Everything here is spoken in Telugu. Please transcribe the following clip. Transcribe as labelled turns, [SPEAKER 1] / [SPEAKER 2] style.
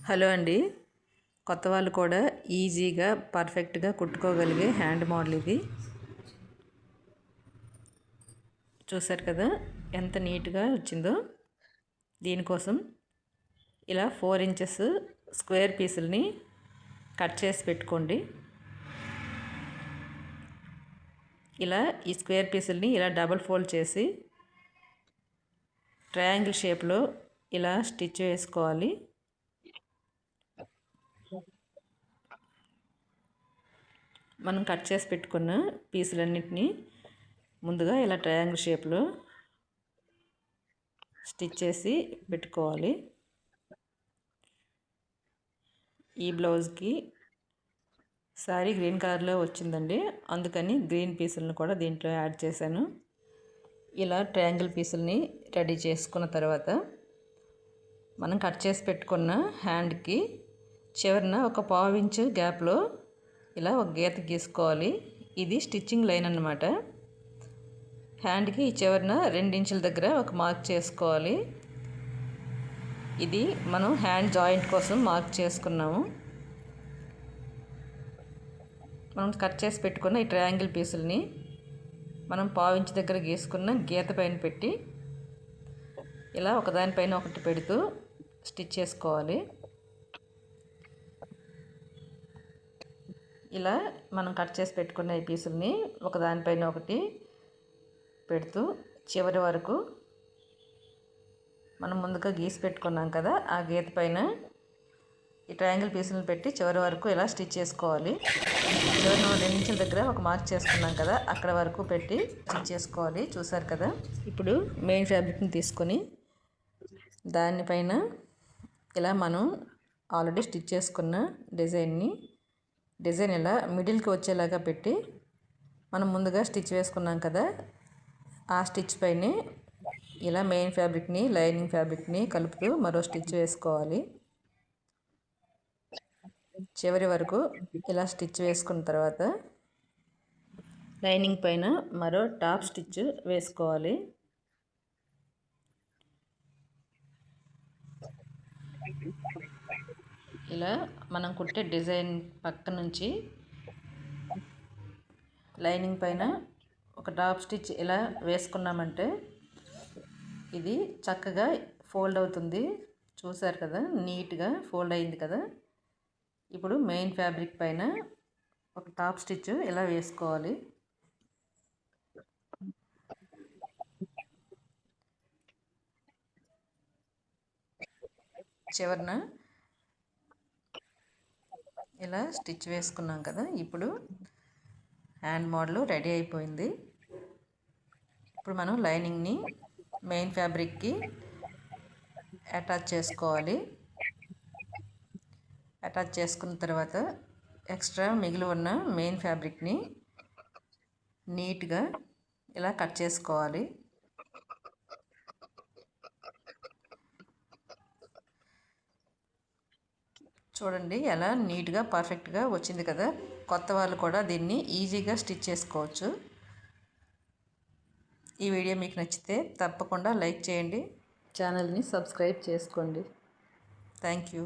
[SPEAKER 1] హలో అండి. కొత్త వాళ్ళు కూడా ఈజీగా పర్ఫెక్ట్గా కుట్టుకోగలిగే హ్యాండ్ మోడల్ ఇది. చూసారు కదా ఎంత నీట్గా వచ్చిందో. దీనికోసం ఇలా 4 ఇంచెస్ స్క్వేర్ పీసుల్ని కట్ చేసి పెట్టుకోండి. ఇలా ఈ స్క్వేర్ పీసుల్ని ఇలా డబుల్ ఫోల్డ్ చేసి ట్రయాంగిల్ షేప్లో ఇలా స్టిచ్ వేసుకోవాలి. మనం కట్ చేసి పెట్టుకున్న పీసులన్నిటినీ ముందుగా ఇలా ట్రయాంగిల్ షేప్లో స్టిచ్ చేసి పెట్టుకోవాలి. ఈ బ్లౌజ్కి శారీ గ్రీన్ కలర్లో వచ్చిందండి, అందుకని గ్రీన్ పీసులను కూడా దీంట్లో యాడ్ చేశాను. ఇలా ట్రయాంగిల్ పీసుల్ని రెడీ చేసుకున్న తర్వాత మనం కట్ చేసి పెట్టుకున్న హ్యాండ్కి చివరిన ఒక 1/2 ఇంచు గ్యాప్లో ఇలా ఒక గీత గీసుకోవాలి. ఇది స్టిచ్చింగ్ లైన్ అన్నమాట. హ్యాండ్కి ఈ చివరిన 2 ఇంచుల దగ్గర ఒక మార్క్ చేసుకోవాలి. ఇది మనం హ్యాండ్ జాయింట్ కోసం మార్క్ చేసుకున్నాము. మనం కట్ చేసి పెట్టుకున్న ఈ ట్రయాంగిల్ పీసుల్ని మనం 1/2 ఇంచు దగ్గర గీసుకున్న గీత పైన పెట్టి ఇలా ఒకదానిపైన ఒకటి పెడుతూ స్టిచ్ చేసుకోవాలి. ఇలా మనం కట్ చేసి పెట్టుకున్న ఈ పీసుల్ని ఒకదానిపైన ఒకటి పెడుతూ చివరి వరకు మనం ముందుగా గీసి పెట్టుకున్నాం కదా, ఆ గీత పైన ఈ ట్రయాంగిల్ పీసులను పెట్టి చివరి వరకు ఇలా స్టిచ్ చేసుకోవాలి. చివరి 2 ఇంచుల దగ్గర ఒక మార్క్ చేసుకున్నాం కదా, అక్కడ వరకు పెట్టి స్టిచ్ చేసుకోవాలి. చూసారు కదా. ఇప్పుడు మెయిన్ ఫ్యాబ్రిక్ని తీసుకొని దానిపైన ఇలా మనం ఆల్రెడీ స్టిచ్ చేసుకున్న డిజైన్ ఇలా మిడిల్కి వచ్చేలాగా పెట్టి మనం ముందుగా స్టిచ్ వేసుకున్నాం కదా, ఆ స్టిచ్ పైనే ఇలా మెయిన్ ఫ్యాబ్రిక్ని లైనింగ్ ఫ్యాబ్రిక్ని కలుపుతూ మరో స్టిచ్ వేసుకోవాలి. చివరి వరకు ఇలా స్టిచ్ వేసుకున్న తర్వాత లైనింగ్ పైన మరో టాప్ స్టిచ్ వేసుకోవాలి. ఇలా మనం కుట్టే డిజైన్ పక్క నుంచి లైనింగ్ పైన ఒక టాప్ స్టిచ్ ఇలా వేసుకున్నామంటే ఇది చక్కగా ఫోల్డ్ అవుతుంది. చూసారు కదా, నీట్గా ఫోల్డ్ అయింది కదా. ఇప్పుడు మెయిన్ ఫ్యాబ్రిక్ పైన ఒక టాప్ స్టిచ్ ఇలా వేసుకోవాలి. చివరన ఇలా స్టిచ్ వేసుకున్నాం కదా. ఇప్పుడు హ్యాండ్ మోడల్ రెడీ అయిపోయింది. ఇప్పుడు మనం లైనింగ్ని మెయిన్ ఫ్యాబ్రిక్కి అటాచ్ చేసుకోవాలి. అటాచ్ చేసుకున్న తర్వాత ఎక్స్ట్రా మిగిలి ఉన్న మెయిన్ ఫ్యాబ్రిక్ని నీట్గా ఇలా కట్ చేసుకోవాలి. చూడండి ఎలా నీట్గా పర్ఫెక్ట్గా వచ్చింది కదా. కొత్త వాళ్ళు కూడా దీన్ని ఈజీగా స్టిచ్ చేసుకోవచ్చు. ఈ వీడియో మీకు నచ్చితే తప్పకుండా లైక్ చేయండి, ఛానల్ని సబ్స్క్రైబ్ చేసుకోండి. Thank you.